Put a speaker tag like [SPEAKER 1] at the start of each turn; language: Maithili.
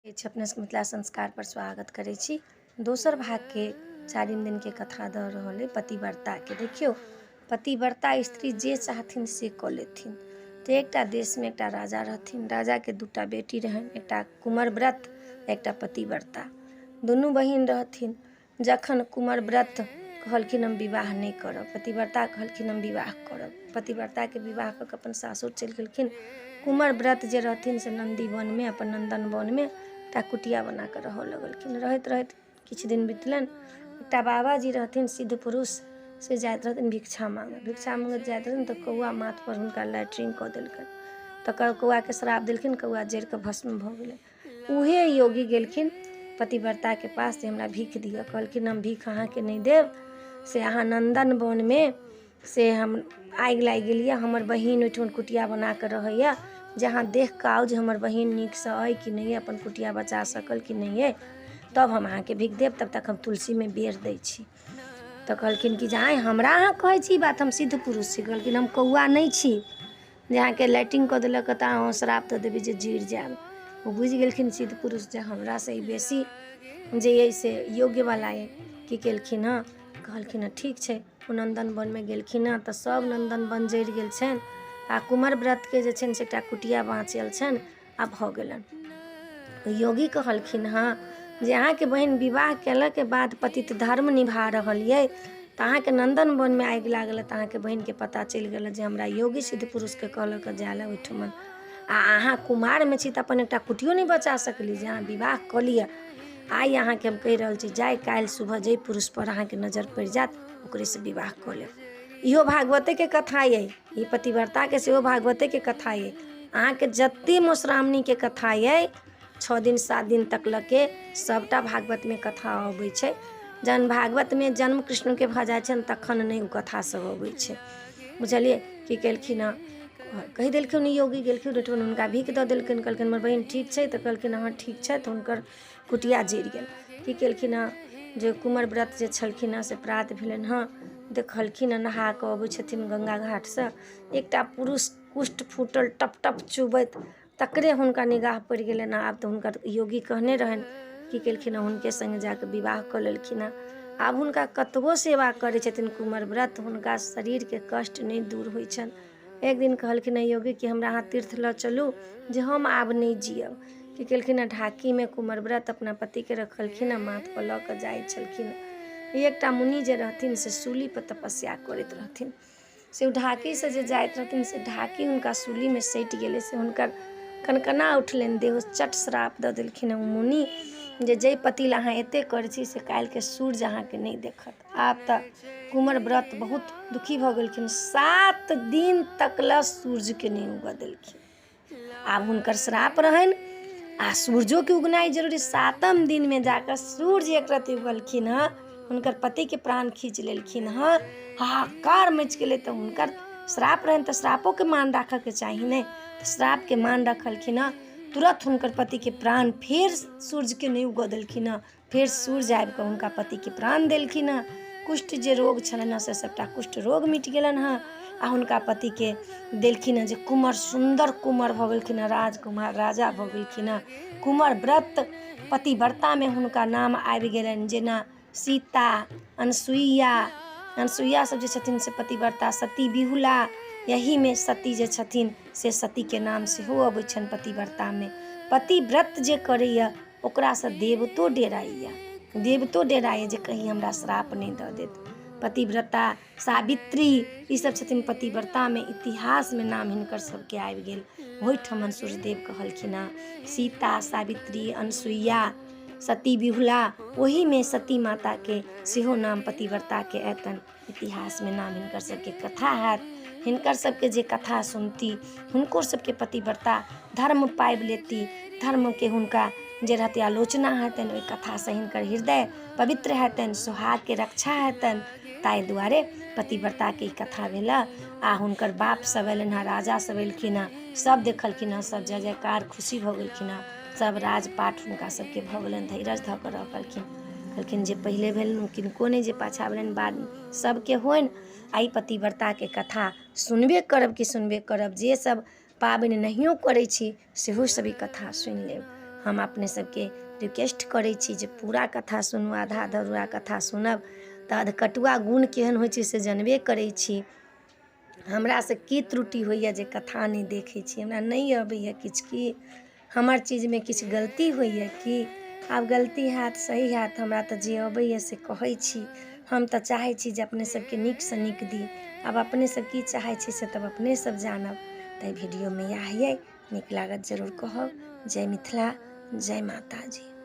[SPEAKER 1] अपने मिथिला संस्कार पर स्वागत करै छी। दोसर भाग के चारिम दिन के कथा द रहल है पतिव्रता के। देखियो पतिव्रता स्त्री जे चाहथिन से क लेथिन। तो एकटा देश में एकटा राजा रहथिन। राजा के दूटा बेटी रहन, एकटा कुंवर व्रत एकटा पतिव्रता। दुनू बहिन रहथिन। जखन कुंवर व्रत कहलखिन हम विवाह नहीं करब, पतिव्रता कहलखिन हम विवाह करब। पतिव्रता के विवाह क अपन सासुर चलि गेलखिन। कुंवर व्रत जे रहथिन से नंदी वन में अपन नंदन वन में एकटा कुटिया बना कर रह लगलखिन। रहैत रहैत किछु दिन बितलन। एकटा बाबाजी रहथिन सिद्ध पुरुष, से जाइत रहथिन भिक्षा मांगत जाइत रहथिन। तो कौआ माथ पर हुनका लैट्रिन कऽ देलकनि। तो कौआ के श्राप देलखिन, कौआ जरि कऽ भस्म भऽ गेलै। उहे योगी गेलखिन पतिव्रता के पास से हमरा भीख दिअ। कहलखिन हम भीख अहाँ के नहीं देव, से अहाँ नंदन वन में से हम आगि लागि गेल यऽ, हमर बहिन ओहिठाम कुटिया बना कऽ रहैया, जहाँ देख कऽ आउ जे हमर बहिन नीक से अइ कि नहीं, अपन कुटिया बचा सकल कि नहीं है, तब हम अहाँ के भीख देव। तब तक हम तुलसी में बेर दै छी। तो कहलखिन कि जाए हमरा अहाँ कहै छी बात, हम सिद्ध पुरुष छी। कहलखिन हम कौआ नहीं छी जे अहाँ के लैट्रिन कऽ देलक तऽ अहाँ श्राप दऽ देबै जे जीर जायब। वो बुझि गेलखिन सिद्ध पुरुष जे हमरा से ई बेसी जे अइ से योग्य वाला है। की केलखिन हँ, कहलखिन हँ ठीक छै। ओ नंदन वन में गेलखिन हँ तऽ सब नंदन वन जरि गेल छनि। आ कुंवर व्रत के जे छनि से एकटा कुटिया बाँचल छनि आ भऽ गेलनि। योगी कहलखिन हँ जे अहाँ के बहिन विवाह केला के बाद पतित धर्म निभा रहल ये, तऽ अहाँ के नंदन वन में आगि लागल तऽ अहाँ के बहिन के पता चलि गेल जे हमरा योगी सिद्ध पुरुष के कहलक जाय ओहिठमन। आ अहाँ कुमार में छी तऽ अपन एकटा कुटियो नहीं बचा सकली जे अहाँ विवाह कऽ लिअ। आइ अहाँ के हम कहि रहल छी, जाय काल्हि सुबह जे पुरुष पर अहाँ के नजर पड़ि जायत ओकरे से विवाह कऽ लेब। इहो भागवते के कथा ये, ई पतिव्रता के सेहो भागवते के कथा ये। अहाँ के जते मधुश्रावणी के कथा ये 6 दिन 7 दिन तक लके सबटा भागवत में कथा अबै छै। जहन भागवत में जन्म कृष्ण के भऽ जाइ छनि तखन नहीं ओ कथा सब अबै छै। बुझलिए की केलखिन हँ, कहि देलखिन योगी गेलखिन ओहिठाम हुनका भीख दऽ देलखिन। कहलखिन हमर बहिन ठीक छै, तऽ कहलखिन हाँ ठीक छै। तऽ हुनकर कुटिया जरि गेल। की केलखिन हँ, जे कुंवर व्रत जे छलखिन हँ से प्रात भेलनि हँ, देखलखिन नहा कऽ अबै छथिन गंगा घाट से, एकटा पुरुष कुष्ठ फूटल टप टप चुबैत, तकरे हुनका निगाह पड़ि गेलनि। आब तऽ हुनकर योगी कहने रहनि, की केलखिन हुनके संगे जाके विवाह कऽ लेलखिन। आब हुनका कतबो सेवा करै छथिन कुंवर व्रत, हुनका शरीर के कष्ट नहीं दूर होइ छनि। एक दिन कहलखिन योगी कि हमरा अहाँ तीर्थ लऽ चलू जे हम आब नहीं जियब। की केलखिन ढाकी में कुंवर व्रत अपना पति के रखलखिन, माथ पर लऽ कऽ जाइ छलखिन। एकटा मुनि जे रहथिन से सूली पर तपस्या करैत रहथिन। से ओ ढाकी से जे जाइत रहथिन से ढाकी हुनका सूली में सटि गेलै। से हुनकर कनकना उठलनि, देह चट श्राप दऽ देलखिन मुनि जे जै पति लए अहाँ एते करै छी से काल्हि के सूर्य अहाँ के नहीं देखत। आब तऽ कुंवर व्रत बहुत दुखी भऽ गेलखिन। 7 दिन तक ला सूर्य के नहीं उगऽ देलखिन। आब हुनकर श्राप रहनि आ सूर्यो के उगनाइ जरूरी। 7म दिन में जाकर सूर्य एक रति उगलखिन हँ, हुनकर पति के प्राण खींच लेलखिन हँ। हाहाकार मच गेलै। तऽ हुनकर श्राप रहनि तऽ श्रापो के मान राखऽ के चाही नहीं, तऽ श्राप के मान रखलखिन हँ। तुरंत हुनकर पति के प्राण फेर सूर्य के नहीं उगऽ देलखिन हँ। फेर सूर्य आबि कऽ हुनका पति के प्राण देलखिन हँ। कुष्ठ जे रोग छलनि हँ से सबटा कुष्ठ रोग मिट गेलनि हँ। आ हुनका पति के देलखिन हँ जे कुंवर, सुंदर कुंवर भऽ गेलखिन हँ, राजकुमार राजा भऽ गेलखिन हँ। कुंवर व्रत पतिव्रता में हुनका नाम आबि गेलनि, जेना सीता, अनसुईया सब जे छथिन से पतिव्रता, सती बिहुला, यही में सती जे छथिन से सती के नाम सेहो अबै छनि पतिव्रता में। पतिव्रत जे करैया ओकरा से देवतो डेराइया, देवतो डेराइया जे कहीं हमरा श्राप नहीं दऽ देत। पतिव्रता सावित्री ई सब छथिन पतिव्रता में, इतिहास में नाम हिनकर सबके आबि गेल। ओहिठमन सूर्यदेव कहलखिन हँ सीता, सावित्री, अनसुईया, सती बिहुला, ओही में सती माता के सेहो नाम पतिव्रता के अयतन। इतिहास में नाम हिनकर सबके कथा हैत। हिनकर सबके जे कथा सुनती हुनको सबके पतिव्रता धर्म पाबि लेती। धर्म के हुनका जे रहते आलोचना हेतनि, ओहि कथा से हिनकर हृदय पवित्र हेतनि, सुहाग के रक्षा हेतनि। ताहि दुआरे पतिव्रता के कथा भेला। आ हुनकर बाप सब एलनि हँ, राजा सब एलखिन हँ, सब देखलखिन हँ, सब जय जयकार खुशी भऽ गेलखिन हँ। सब राजपाट हुनका सबके भऽ गेलनि, धीरज धऽ कऽ रहलखिन। कहलखिन जे पहिले भेलनि किनको नहीं, जे पाछा भेलनि बाद सबके होनि। आई पतिव्रता के कथा सुनबे करब कि सुनबे करब। जे सब पाबनि नहियो करै छी सेहो सब ई कथा सुनि लेब। हम अपने सबके रिक्वेस्ट करै छी जे पूरा कथा सुनू। आधा अधूरा कथा सुनब तऽ अधकटुआ गुण केहन होइ छै से जानबे करै छी। हमरासँ की त्रुटि होइए जे कथा नहि देखै छी, हमरा नहि अबैए किछु की हमर चीजमे किछु गलती होइए कि आब गलती हैत सही हैत, हमरा तऽ जे अबैए से कहै छी। हम तऽ चाहै छी जे अपने सबके नीकसँ नीक दी, आब अपने सब की चाहै छी से तब अपने सब जानब। ताहि वीडियोमे इएह अइ, नीक लागत जरूर कहब। जय मिथिला, जय माता जी।